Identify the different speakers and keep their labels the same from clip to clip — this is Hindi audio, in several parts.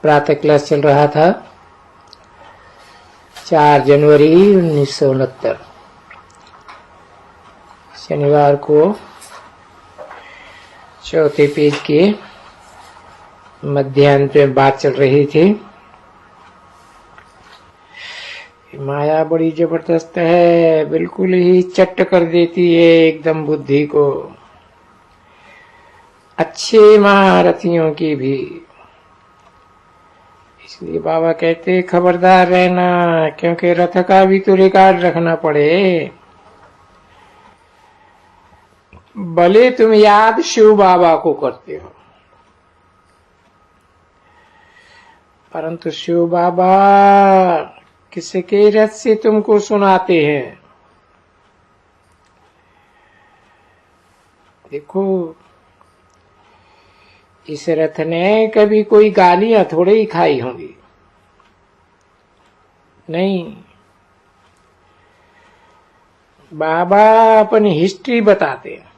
Speaker 1: प्रातः क्लास चल रहा था 4 जनवरी 1969 शनिवार को चौथे पेज के मध्यांत में बात चल रही थी। माया बड़ी जबरदस्त है, बिल्कुल ही चट्ट कर देती है एकदम बुद्धि को, अच्छे महारथियों की भी। इसलिए बाबा कहते खबरदार रहना, क्योंकि रथ का भी तो रिकॉर्ड रखना पड़े। भले तुम याद शिव बाबा को करते हो, परंतु शिव बाबा किसके रथ से तुमको सुनाते हैं। देखो, इस रथ ने कभी कोई गालियां थोड़े ही खाई होंगी, नहीं। बाबा अपनी हिस्ट्री बताते हैं,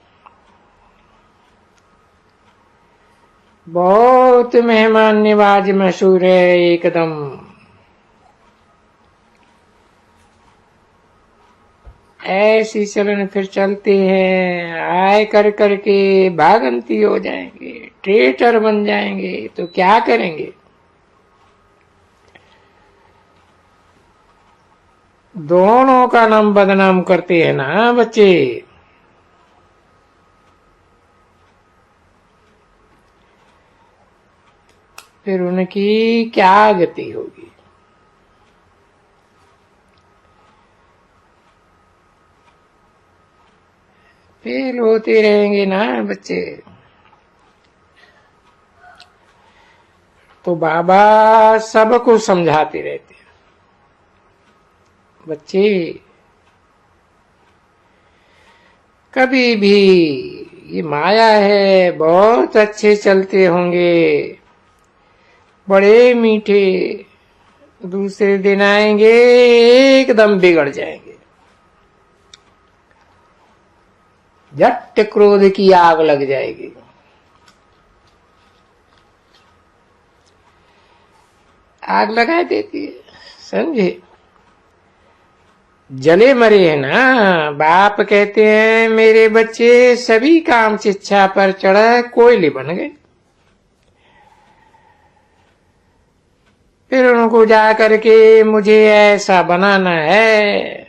Speaker 1: बहुत मेहमान नवाज मशहूर है एकदम। ऐसी चलन फिर चलते हैं, आय कर करके भागंती हो जाएंगे, ट्रेटर बन जाएंगे, तो क्या करेंगे। दोनों का नाम बदनाम करते हैं ना बच्चे। फिर उनकी क्या गति होगी। फेल होते रहेंगे ना बच्चे। तो बाबा सबको समझाते रहते हैं, बच्चे कभी भी ये माया है, बहुत अच्छे चलते होंगे, बड़े मीठे, दूसरे दिन आएंगे एकदम बिगड़ जाएंगे। झट क्रोध की आग लग जाएगी। आग लगा देती है, समझे। जले मरे है ना। बाप कहते हैं मेरे बच्चे सभी काम शिक्षा पर चढ़े कोयले बन गए। फिर उनको जा करके मुझे ऐसा बनाना है,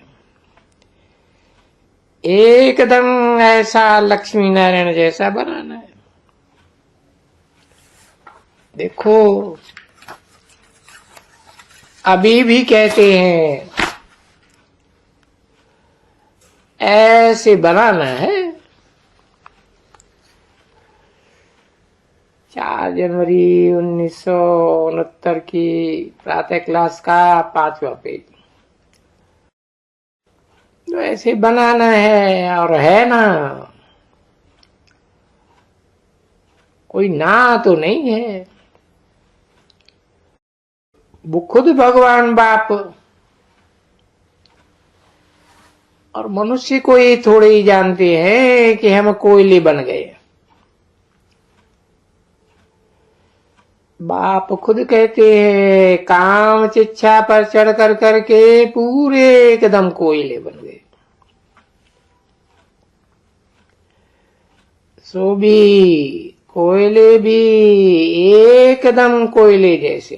Speaker 1: एकदम ऐसा लक्ष्मी नारायण जैसा बनाना है। देखो, अभी भी कहते हैं ऐसे बनाना है। 4 जनवरी 1969 की प्रातः क्लास का 5वां पेज। तो ऐसे बनाना है, और है ना, कोई ना तो नहीं है। वो खुद भगवान बाप और मनुष्य को ये थोड़े ही जानते हैं कि हम कोयले बन गए। बाप खुद कहते हैं काम शिक्षा पर चढ़ कर करके पूरे एकदम कोयले बन गए। सो भी कोयले भी एकदम कोयले जैसे।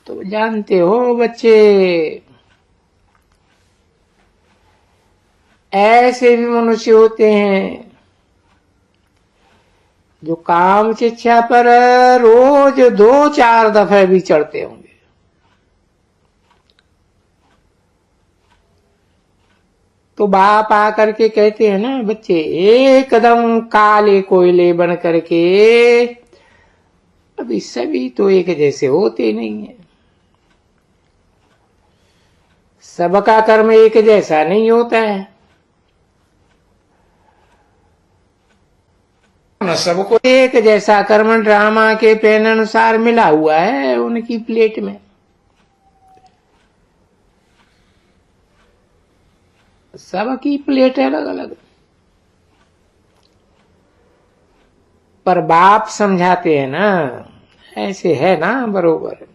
Speaker 1: तो जानते हो बच्चे, ऐसे भी मनुष्य होते हैं जो काम शिक्षा पर रोज 2-4 दफे भी चढ़ते होंगे। तो बाप आकर के कहते हैं ना बच्चे, एकदम काले कोयले बन करके। अभी सभी तो एक जैसे होते नहीं है, सबका कर्म एक जैसा नहीं होता है। सबको एक जैसा कर्म ड्रामा के प्लान अनुसार मिला हुआ है उनकी प्लेट में। सबकी प्लेट अलग अलग। पर बाप समझाते हैं ना, ऐसे है ना बरोबर।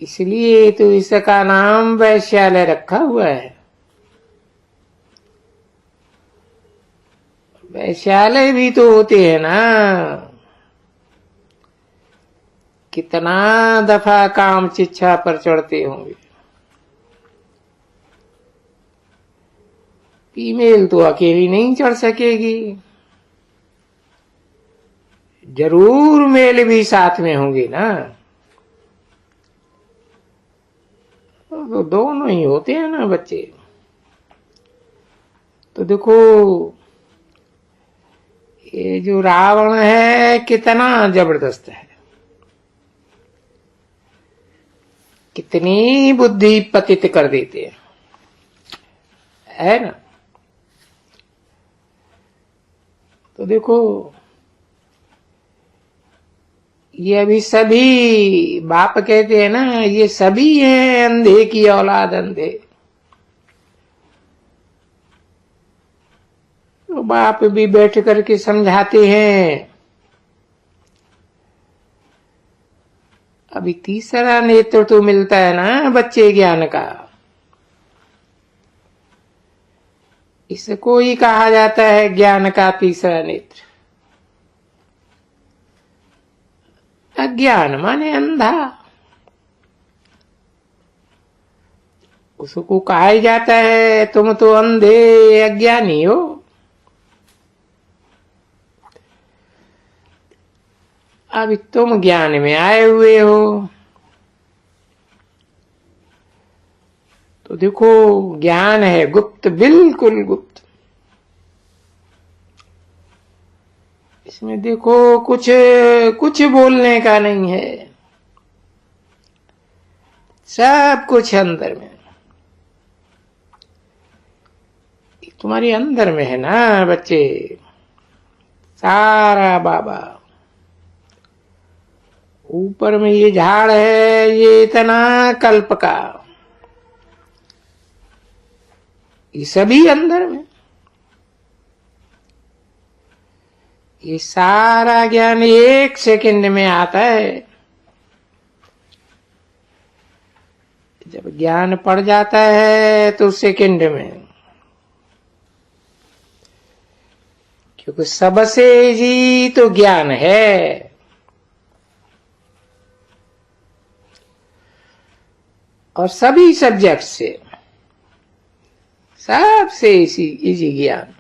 Speaker 1: इसलिए तो इसका नाम वैश्यालय रखा हुआ है। वैश्यालय भी तो होते हैं ना। कितना दफा काम शिक्षा पर चढ़ते होंगे। फीमेल तो अकेली नहीं चढ़ सकेगी, जरूर मेल भी साथ में होंगे ना। तो दोनों ही होते हैं ना बच्चे। तो देखो ये जो रावण है कितना जबरदस्त है, कितनी बुद्धि पतित कर देते हैं, है ना। तो देखो ये अभी सभी बाप कहते हैं ना, ये सभी हैं अंधे की औलाद, अंधे। तो बाप भी बैठ करके समझाते हैं। अभी तीसरा नेत्र तो मिलता है ना बच्चे ज्ञान का, इसको ही कहा जाता है ज्ञान का तीसरा नेत्र। अज्ञान माने अंधा, उसको कहा ही जाता है तुम तो अंधे अज्ञानी हो। अभी तुम ज्ञान में आए हुए हो, तो देखो ज्ञान है गुप्त, बिल्कुल गुप्त। इसमें देखो कुछ कुछ बोलने का नहीं है, सब कुछ अंदर में। तुम्हारी अंदर में है ना बच्चे, सारा बाबा। ऊपर में ये झाड़ है, ये इतना कल्प का, ये सभी अंदर में। ये सारा ज्ञान एक सेकंड में आता है। जब ज्ञान पड़ जाता है तो सेकंड में, क्योंकि सबसे जी तो ज्ञान है। और सभी सब्जेक्ट से सबसे इजी ज्ञान।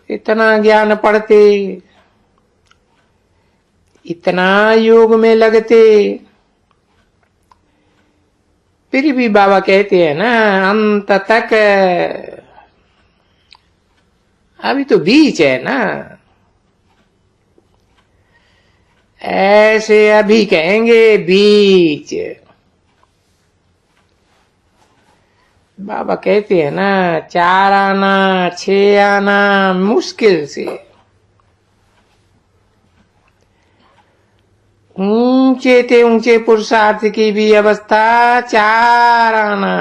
Speaker 1: इतना ज्ञान पढ़ते, इतना योग में लगते, फिर भी बाबा कहते हैं ना अंत तक अभी तो बीच है ना। ऐसे अभी कहेंगे बीच। बाबा कहते हैं ना 4 आना 6 आना मुश्किल से, ऊंचे ते ऊंचे पुरुषार्थ की भी अवस्था 4 आना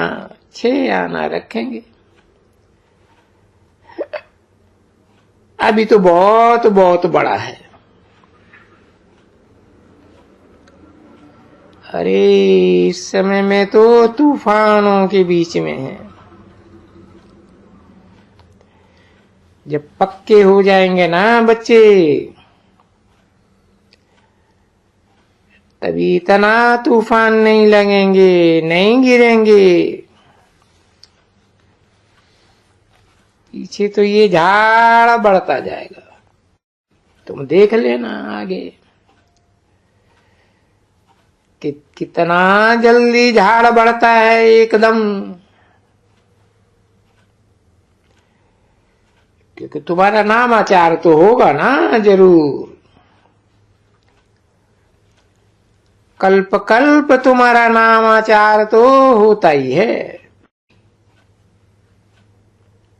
Speaker 1: 6 आना रखेंगे। अभी तो बहुत बहुत बड़ा है। अरे इस समय में तो तूफानों के बीच में है। जब पक्के हो जाएंगे ना बच्चे, तभी इतना तूफान नहीं लगेंगे, नहीं गिरेंगे। पीछे तो ये झाड़ बढ़ता जाएगा, तुम देख लेना आगे कि कितना जल्दी झाड़ बढ़ता है एकदम। क्योंकि तुम्हारा नामाचार तो होगा ना जरूर। कल्प कल्प तुम्हारा नामाचार तो होता ही है,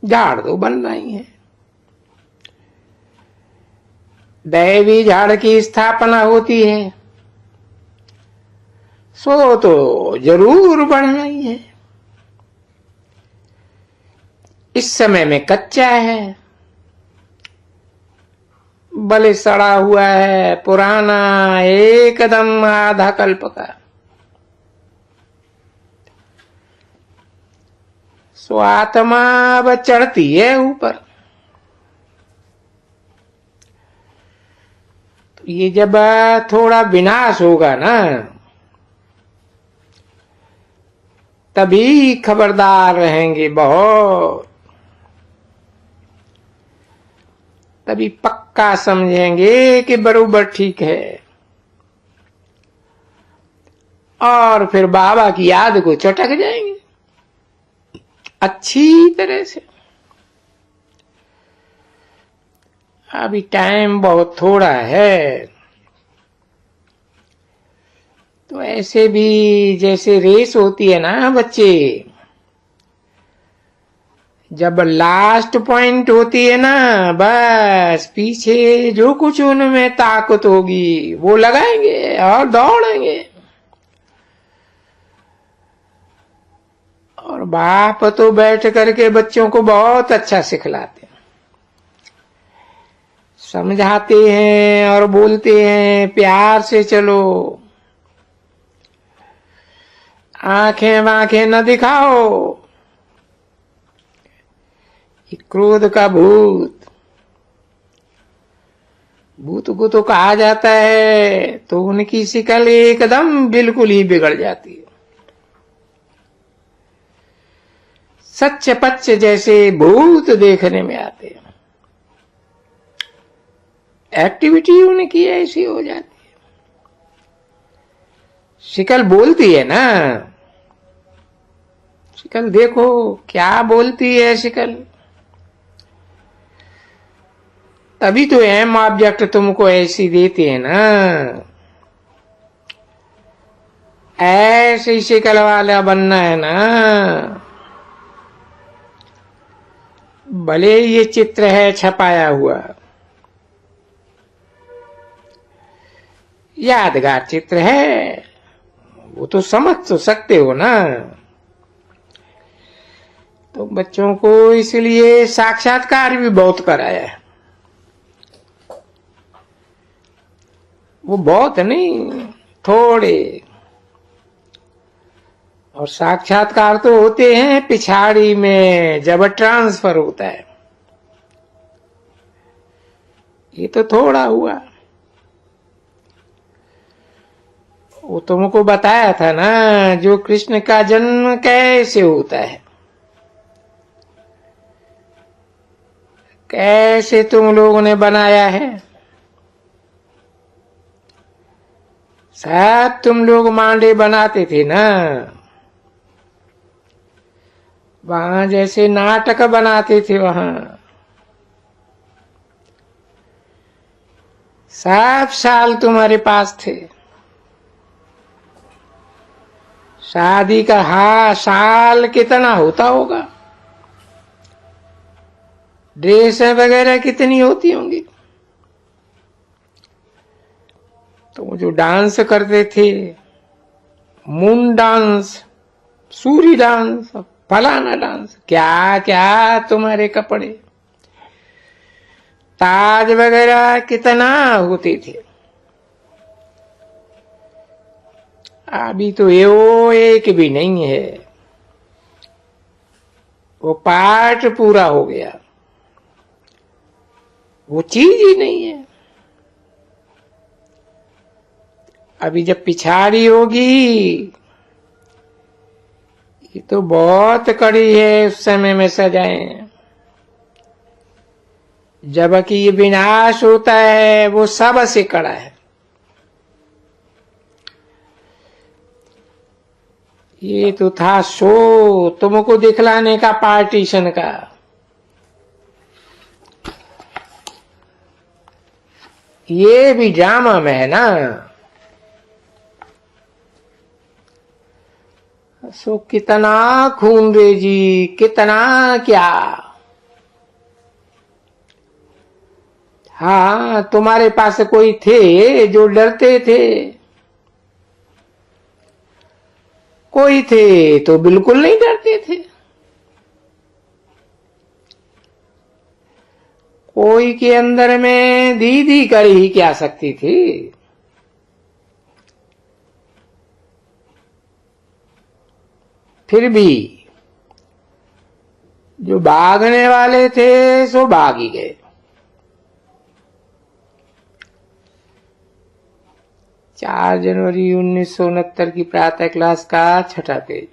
Speaker 1: झाड़ तो बनना ही है। दैवी झाड़ की स्थापना होती है, सो तो जरूर बढ़ना ही है। इस समय में कच्चा है, भले सड़ा हुआ है, पुराना, एकदम आधा कल्प का। सो आत्मा अब चढ़ती है ऊपर। तो ये जब थोड़ा विनाश होगा ना, तभी खबरदार रहेंगे बहुत, तभी पक्का समझेंगे कि बरोबर ठीक है, और फिर बाबा की याद को चटक जाएंगे अच्छी तरह से। अभी टाइम बहुत थोड़ा है, तो ऐसे भी जैसे रेस होती है ना बच्चे, जब लास्ट पॉइंट होती है ना, बस पीछे जो कुछ उनमें ताकत होगी वो लगाएंगे और दौड़ेंगे। और बाप तो बैठ करके बच्चों को बहुत अच्छा सिखलाते हैं, समझाते हैं और बोलते हैं प्यार से चलो, आंखें वांखें न दिखाओ, क्रोध का भूत, भूत को तो कहा जाता है, तो उनकी शिकल एकदम बिल्कुल ही बिगड़ जाती है। सच पच्च जैसे भूत देखने में आते हैं, एक्टिविटी उनकी ऐसी हो जाती है। शिकल बोलती है ना, शिकल देखो क्या बोलती है शिकल। तभी तो एम ऑब्जेक्ट तुमको ऐसी देती है ना, ऐसी शिकल वाला बनना है ना। भले ये चित्र है छपाया हुआ, यादगार चित्र है, वो तो समझ तो सकते हो ना। तो बच्चों को इसलिए साक्षात्कार भी बहुत कराया है, वो बहुत नहीं, थोड़े। और साक्षात्कार तो होते हैं पिछाड़ी में, जब ट्रांसफर होता है। ये तो थोड़ा हुआ। वो तुमको बताया था ना, जो कृष्ण का जन्म कैसे होता है, कैसे तुम लोगों ने बनाया है। सब तुम लोग मांडे बनाते थे ना, वहां जैसे नाटक बनाते थे, वहां सब साल तुम्हारे पास थे। शादी का साल कितना होता होगा, ड्रेस वगैरह कितनी होती होंगी। तो जो डांस करते थे, मून डांस, सूरी डांस, फलाना डांस, क्या क्या तुम्हारे कपड़े, ताज वगैरह कितना होते थे। अभी तो यो एक भी नहीं है, वो पार्ट पूरा हो गया, वो चीज ही नहीं है। अभी जब पिछाड़ी होगी, ये तो बहुत कड़ी है, उस समय में सजाएं। जबकि ये विनाश होता है, वो सबसे कड़ा है। ये तो था शो तुमको दिखलाने का, पार्टीशन का। ये भी ड्रामा में है ना। सो कितना खून रे जी, कितना क्या। हाँ, तुम्हारे पास कोई थे जो डरते थे, कोई थे तो बिल्कुल नहीं डरते थे। कोई के अंदर में दीदी कर ही क्या सकती थी। फिर भी जो भागने वाले थे सो भाग ही गए। 4 जनवरी 1969 की प्रातः क्लास का 6ठा पेज।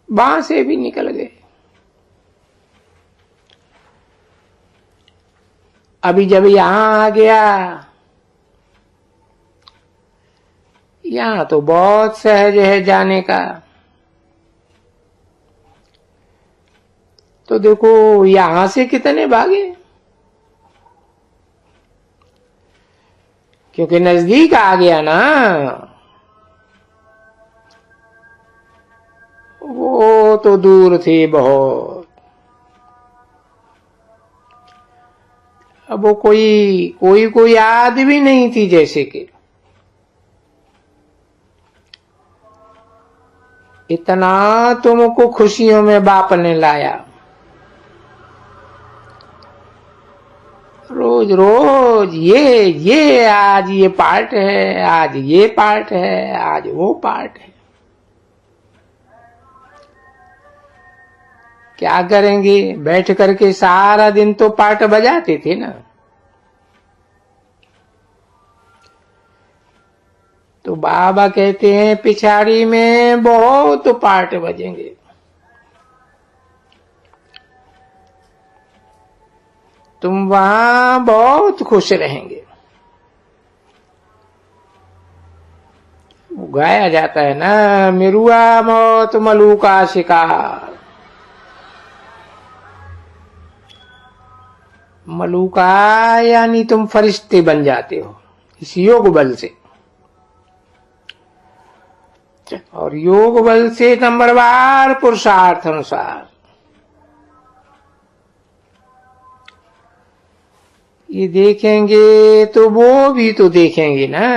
Speaker 1: वहां से भी निकल गए। अभी जब यहां आ गया, यहां तो बहुत सहज है जाने का। तो देखो यहां से कितने भागे, क्योंकि नजदीक आ गया ना। वो तो दूर थे बहुत। अब वो कोई याद भी नहीं थी जैसे कि इतना तुमको खुशियों में बाप ने लाया। रोज रोज ये आज ये पार्ट है, आज ये पार्ट है, आज वो पार्ट है। क्या करेंगे, बैठ करके सारा दिन तो पार्ट बजाते थे ना। तो बाबा कहते हैं पिछाड़ी में बहुत पार्ट बजेंगे। तुम वहां बहुत खुश रहेंगे। गाया जाता है ना, मिरुआ मौत मलू का शिकार। मलूका यानी तुम फरिश्ते बन जाते हो इस योग बल से। और योग बल से नंबरवार पुरुषार्थ अनुसार ये देखेंगे तो वो भी तो देखेंगे ना।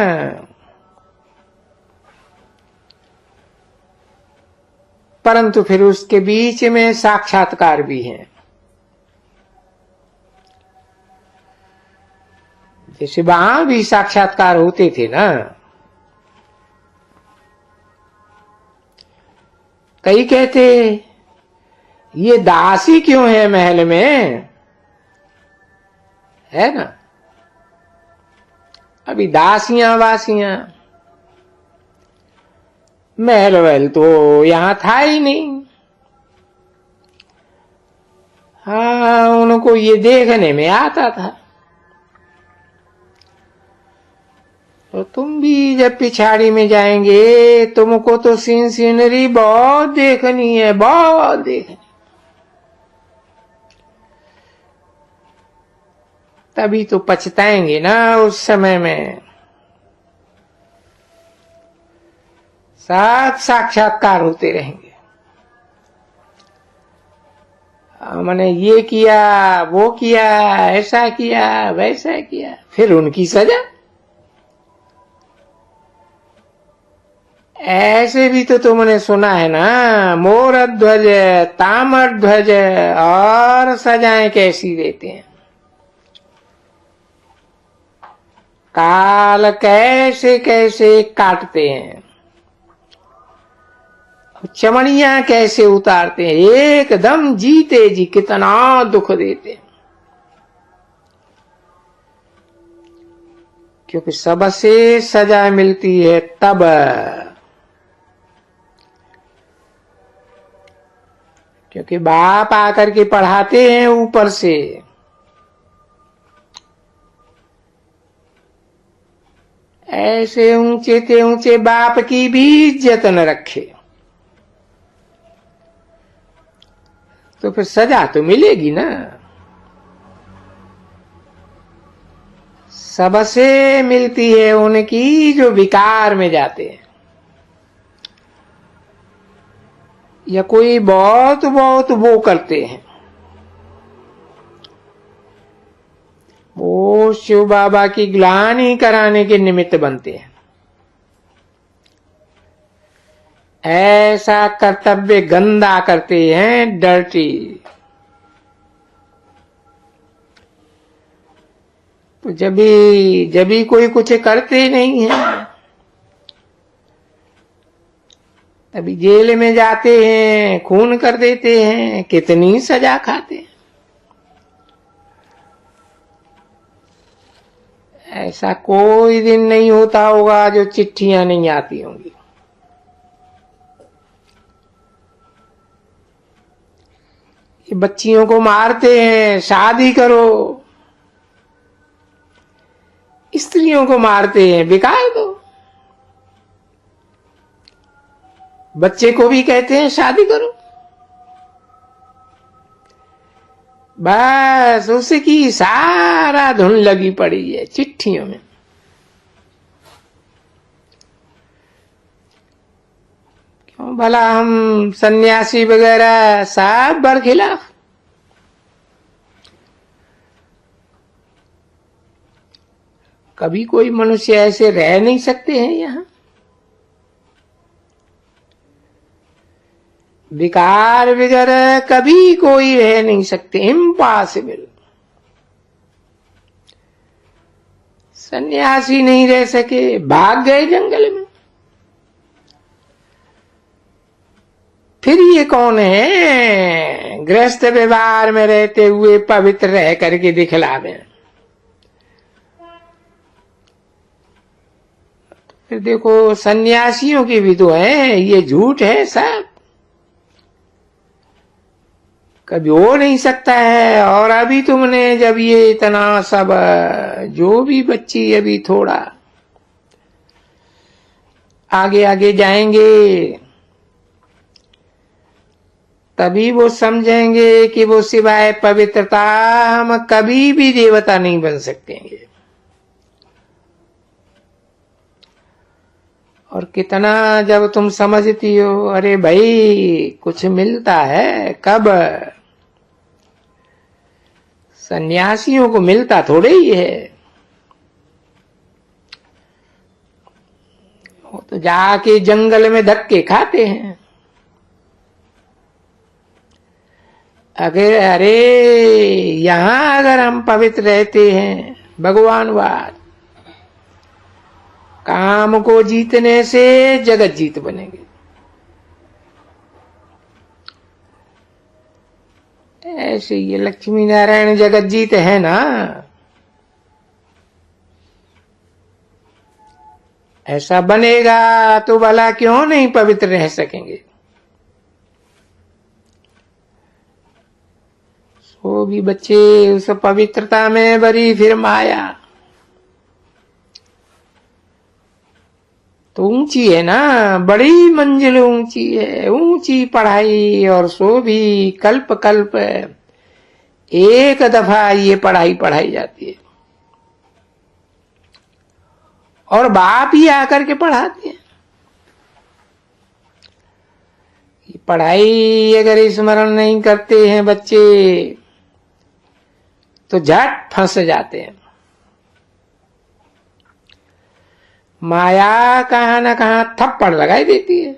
Speaker 1: परंतु फिर उसके बीच में साक्षात्कार भी है। जैसे वहां भी साक्षात्कार होते थे ना। कई कहते ये दासी क्यों है महल में, है ना। अभी दासियां वासियां, महल वहल तो यहां था ही नहीं। हाँ, उनको ये देखने में आता था। तो तुम भी जब पिछाड़ी में जाएंगे तुमको तो सीनरी बहुत देखनी है, बहुत देखनी। तभी तो पछताएंगे ना उस समय में। साथ साक्षात्कार होते रहेंगे। मैंने ये किया, वो किया, ऐसा किया, वैसा किया, फिर उनकी सजा। ऐसे भी तो तुमने सुना है ना, मोर ध्वज तामर ध्वज, और सजाएं कैसी देते हैं। काल कैसे कैसे काटते हैं, चमड़ियां कैसे उतारते हैं, एकदम जीते जी कितना दुख देते हैं। क्योंकि सबसे सजा मिलती है तब, क्योंकि बाप आकर के पढ़ाते हैं ऊपर से। ऐसे ऊंचे ते ऊंचे बाप की भी इज्जत न रखे तो फिर सजा तो मिलेगी ना। सबसे मिलती है उनकी जो विकार में जाते हैं, या कोई बहुत बहुत वो करते हैं। वो शिव बाबा की ग्लानि कराने के निमित्त बनते हैं। ऐसा कर्तव्य गंदा करते हैं, डर्टी। तो जब भी कोई कुछ करते नहीं है तभी जेल में जाते हैं, खून कर देते हैं, कितनी सजा खाते हैं। ऐसा कोई दिन नहीं होता होगा जो चिट्ठियां नहीं आती होंगी। ये बच्चियों को मारते हैं, शादी करो, स्त्रियों को मारते हैं, बिगाड़ दो। बच्चे को भी कहते हैं शादी करो, बस उसकी सारा धुन लगी पड़ी है चिट्ठियों में। क्यों भला हम सन्यासी वगैरह सब बरखिलाफ। कभी कोई मनुष्य ऐसे रह नहीं सकते हैं यहां। विकार वगैरह कभी कोई रह नहीं सकते, इम्पॉसिबल। सन्यासी नहीं रह सके, भाग गए जंगल में। फिर ये कौन है गृहस्थ व्यवहार में रहते हुए पवित्र रह करके दिखलावे। फिर देखो सन्यासियों की भी तो है, ये झूठ है सब, कभी हो नहीं सकता है। और अभी तुमने जब ये इतना सब, जो भी बच्ची अभी थोड़ा आगे आगे जाएंगे तभी वो समझेंगे कि वो सिवाय पवित्रता हम कभी भी देवता नहीं बन सकेंगे। और कितना जब तुम समझती हो, अरे भाई कुछ मिलता है कब, सन्यासियों को मिलता थोड़े ही है। वो तो जाके जंगल में धक्के खाते हैं। अरे यहां अगर हम पवित्र रहते हैं, भगवानवाद, काम को जीतने से जगत जीत बनेंगे। ऐसे ये लक्ष्मी नारायण जगत जीत है ना, ऐसा बनेगा तो भला क्यों नहीं पवित्र रह सकेंगे। वो भी बच्चे उस पवित्रता में भरी फिर माया तो ऊंची है ना, बड़ी मंजिल ऊंची है, ऊंची पढ़ाई। और सो भी कल्प कल्प एक दफा ये पढ़ाई पढ़ाई जाती है और बाप ही आकर के पढ़ाते हैं। पढ़ाई अगर स्मरण नहीं करते हैं बच्चे तो झट फंस जाते हैं। माया कहां ना कहां थप्पड़ लगाई देती है।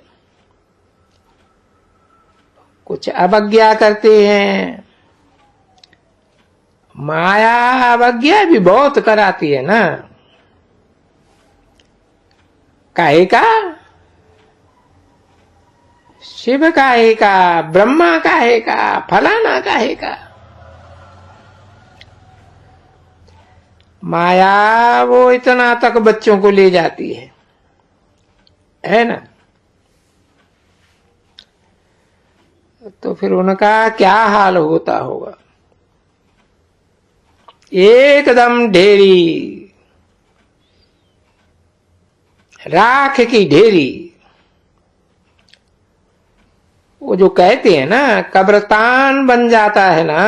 Speaker 1: कुछ अवज्ञा करते हैं, माया अवज्ञा भी बहुत कराती है ना। काहे का, शिव काहे का, ब्रह्मा काहे का, फलाना काहे का। माया वो इतना तक बच्चों को ले जाती है ना। तो फिर उनका क्या हाल होता होगा। एकदम ढेरी, राख की ढेरी। वो जो कहते हैं ना कब्रस्तान बन जाता है ना,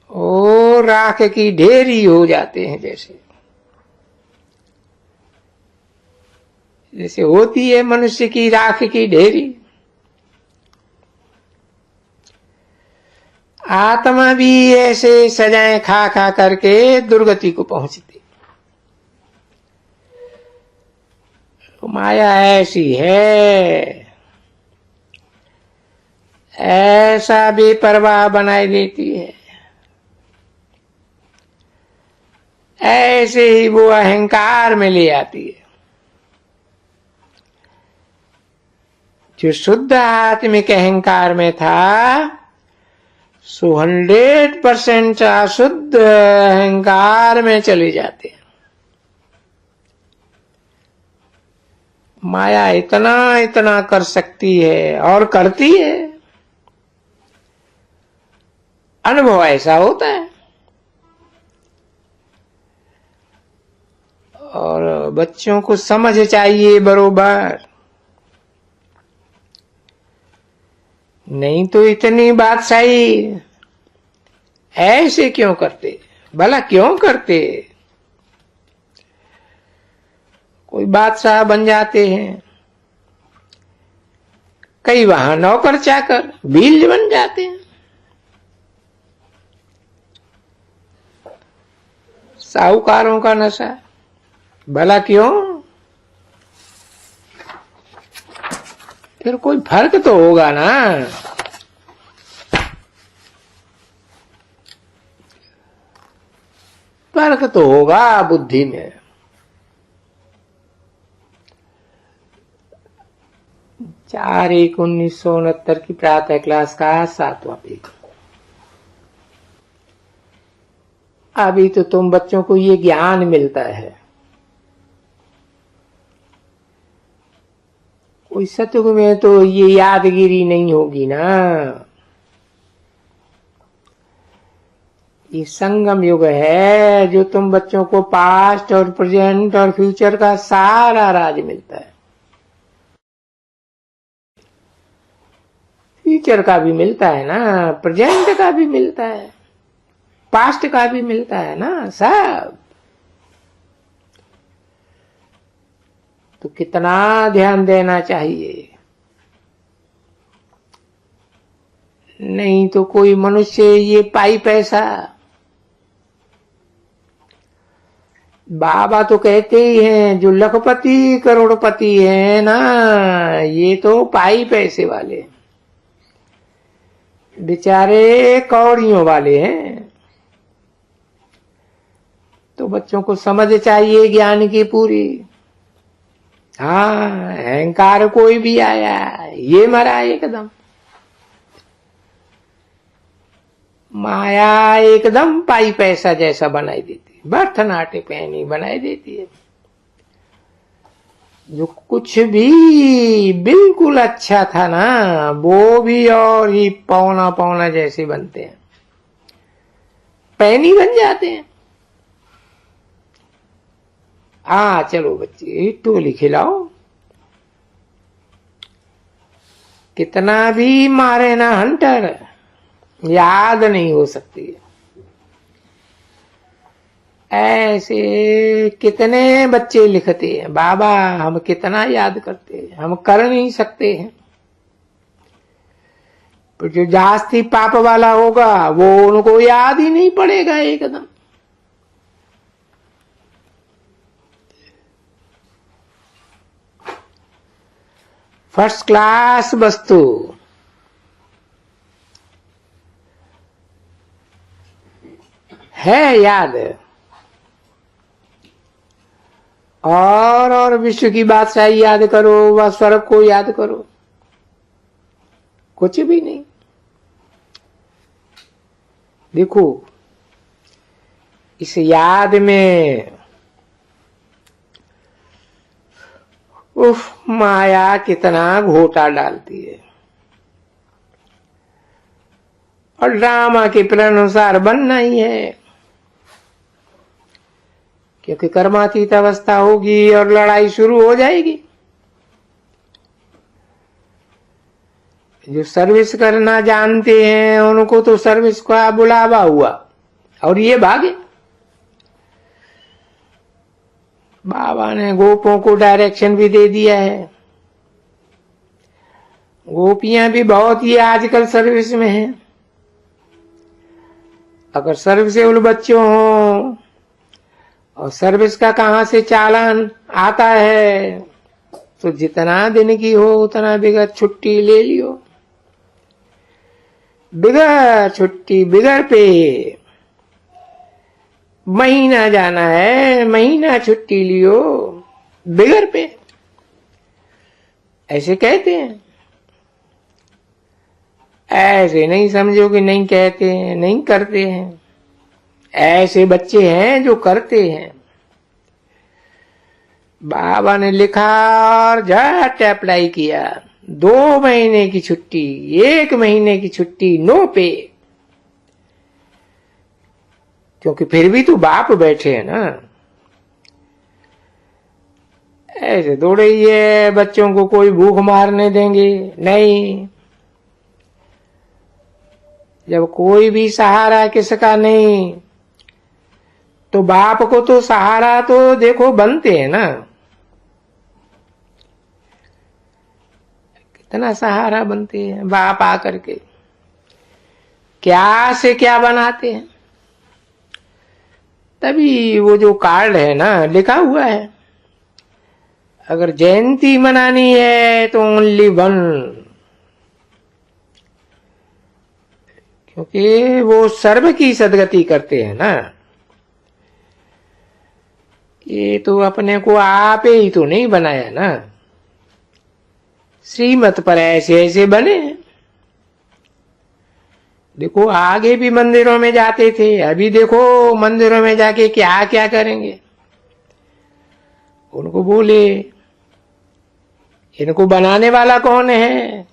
Speaker 1: ओ राख की ढेरी हो जाते हैं। जैसे होती है मनुष्य की राख की ढेरी, आत्मा भी ऐसे सजाएं खा खा करके दुर्गति को पहुंचती। तो माया ऐसी है, ऐसा बेपरवाह बनाई देती है। ऐसे ही वो अहंकार में ले आती है। जो शुद्ध आत्मिक अहंकार में था, सो 100% अशुद्ध अहंकार में चले जाते हैं। माया इतना इतना कर सकती है और करती है, अनुभव ऐसा होता है। और बच्चों को समझ चाहिए बरोबर, नहीं तो इतनी बादशाही ऐसे क्यों करते, भला क्यों करते? कोई बादशाह बन जाते हैं, कई वहां नौकर चाकर बीज बन जाते हैं। साहूकारों का नशा, भला क्यों? फिर कोई फर्क तो होगा ना। फर्क तो होगा बुद्धि में। 4/1/1969 की प्रातः क्लास का 7वां पेज। अभी तो तुम बच्चों को ये ज्ञान मिलता है, कोई सतयुग में तो ये यादगिरी नहीं होगी ना। ये संगम युग है, जो तुम बच्चों को पास्ट और प्रेजेंट और फ्यूचर का सारा राज मिलता है। फ्यूचर का भी मिलता है ना, प्रेजेंट का भी मिलता है, पास्ट का भी मिलता है ना, सब। तो कितना ध्यान देना चाहिए। नहीं तो कोई मनुष्य ये पाई पैसा, बाबा तो कहते ही हैं जो लखपति करोड़पति है ना, ये तो पाई पैसे वाले, बेचारे कौड़ियों वाले हैं। तो बच्चों को समझ चाहिए ज्ञान की पूरी। हाँ, अहंकार कोई भी आया, ये मरा एकदम। माया एकदम पाई पैसा जैसा बनाई देती है, बर्थनाटे पहनी बनाई देती है। जो कुछ भी बिल्कुल अच्छा था ना, वो भी और ही पौना पौना जैसे बनते हैं, पैनी बन जाते हैं। चलो बच्चे टोली खिलाओ, कितना भी मारे ना हंटर, याद नहीं हो सकती। ऐसे कितने बच्चे लिखते हैं, बाबा हम कितना याद करते हैं, हम कर नहीं सकते हैं। तो जो जास्ती पाप वाला होगा वो उनको याद ही नहीं पड़ेगा एकदम। फर्स्ट क्लास वस्तु है याद, और विश्व की बादशाही याद करो, व स्वर्ग को याद करो, कुछ भी नहीं। देखो इस याद में माया कितना घोटा डालती है, और ड्रामा के प्लान अनुसार बनना ही है, क्योंकि कर्मातीत अवस्था होगी और लड़ाई शुरू हो जाएगी। जो सर्विस करना जानते हैं उनको तो सर्विस का बुलावा हुआ और ये भागे। बाबा ने गोपों को डायरेक्शन भी दे दिया है। गोपियां भी बहुत ही आजकल सर्विस में हैं। अगर सर्विसेबल बच्चों हो और सर्विस का कहां से चालान आता है, तो जितना दिन की हो उतना बिगड़ छुट्टी ले लियो, बिगड़ छुट्टी बिगड़ पे। महीना जाना है, महीना छुट्टी लियो बिगर पे, ऐसे कहते हैं। ऐसे नहीं समझो कि नहीं कहते हैं, नहीं करते हैं। ऐसे बच्चे हैं जो करते हैं। बाबा ने लिखा और झट अप्लाई किया, 2 महीने की छुट्टी, 1 महीने की छुट्टी, नो पे। क्योंकि फिर भी तो बाप बैठे हैं ना। ऐसे थोड़े ये बच्चों को कोई भूख मारने देंगे, नहीं। जब कोई भी सहारा किसका नहीं, तो बाप को तो सहारा तो देखो बनते हैं ना। कितना सहारा बनते हैं बाप आकर के, क्या से क्या बनाते हैं। तभी वो जो कार्ड है ना, लिखा हुआ है, अगर जयंती मनानी है तो ओनली 1, क्योंकि वो सर्व की सदगति करते हैं ना। ये तो अपने को आप ही तो नहीं बनाया ना, श्रीमत पर ऐसे ऐसे बने। देखो आगे भी मंदिरों में जाते थे, अभी देखो मंदिरों में जाके क्या क्या करेंगे। उनको बोले इनको बनाने वाला कौन है,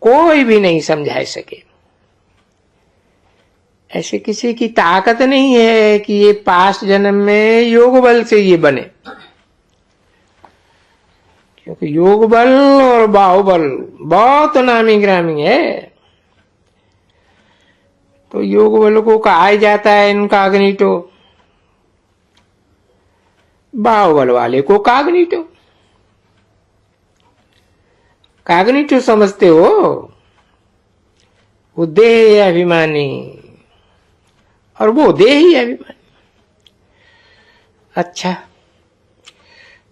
Speaker 1: कोई भी नहीं समझा सके। ऐसे किसी की ताकत नहीं है कि ये पास्ट जन्म में योग बल से ये बने, क्योंकि योग बल और बाहुबल बहुत नामी ग्रामी है। तो योग बल को कहा जाता है इनकॉग्निटो, बाहुबल वाले को कॉग्निटो। कॉग्निटो समझते हो, वो देह अभिमानी और वो देही अभिमानी। अच्छा,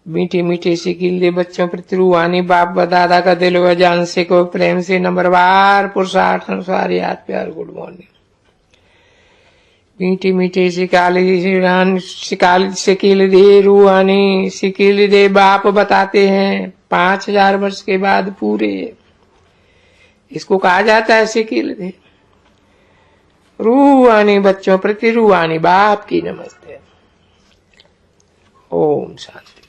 Speaker 1: मीठे मीठे से गिल्ले बच्चों प्रति रूहानी बाप व दादा का दिल व जान से को प्रेम से नंबरवार पुरुषार्थ अनुसार याद प्यार गुड मॉर्निंग। मीठे मीठे सिकिल दे रूहानी सिकिल दे बाप बताते हैं 5000 वर्ष के बाद पूरे। इसको कहा जाता है सिकिल दे। रूहानी बच्चों प्रति रूहानी बाप की नमस्ते। ओम शांति।